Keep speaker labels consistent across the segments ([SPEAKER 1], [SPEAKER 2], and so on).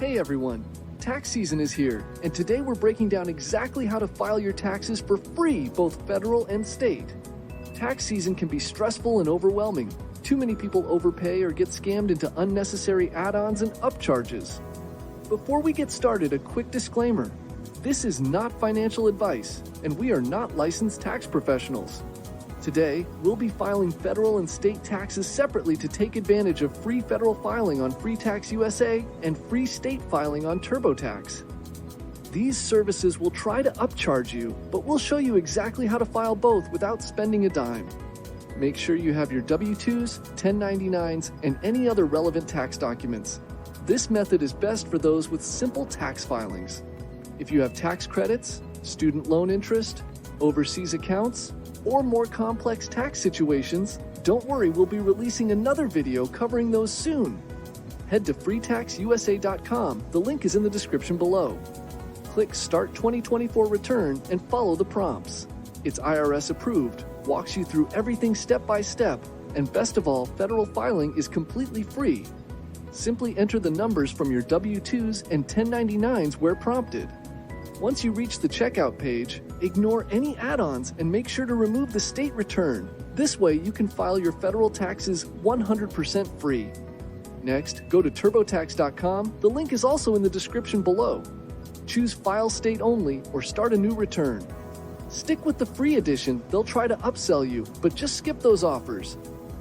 [SPEAKER 1] Hey everyone, tax season is here, and today we're breaking down exactly how to file your taxes for free, both federal and state. Tax season can be stressful and overwhelming. Too many people overpay or get scammed into unnecessary add-ons and upcharges. Before we get started, a quick disclaimer. This is not financial advice, and we are not licensed tax professionals. Today, we'll be filing federal and state taxes separately to take advantage of free federal filing on Free Tax USA and free state filing on TurboTax. These services will try to upcharge you, but we'll show you exactly how to file both without spending a dime. Make sure you have your W-2s, 1099s, and any other relevant tax documents. This method is best for those with simple tax filings. If you have tax credits, student loan interest, overseas accounts, or more complex tax situations, don't worry, we'll be releasing another video covering those soon. Head to freetaxusa.com, the link is in the description below. Click Start 2024 Return and follow the prompts. It's IRS approved, walks you through everything step by step, and best of all, federal filing is completely free. Simply enter the numbers from your W-2s and 1099s where prompted. Once you reach the checkout page, ignore any add-ons and make sure to remove the state return. This way you can file your federal taxes 100% free. Next, go to turbotax.com. The link is also in the description below. Choose File State Only or start a new return. Stick with the free edition, they'll try to upsell you, but just skip those offers.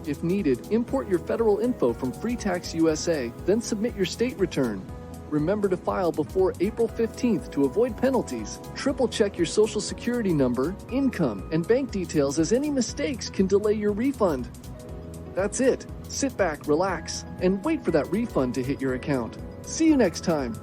[SPEAKER 1] If needed, import your federal info from Free Tax USA, then submit your state return. Remember to file before April 15th to avoid penalties. Triple check your social security number, income, and bank details, as any mistakes can delay your refund. That's it. Sit back, relax, and wait for that refund to hit your account. See you next time.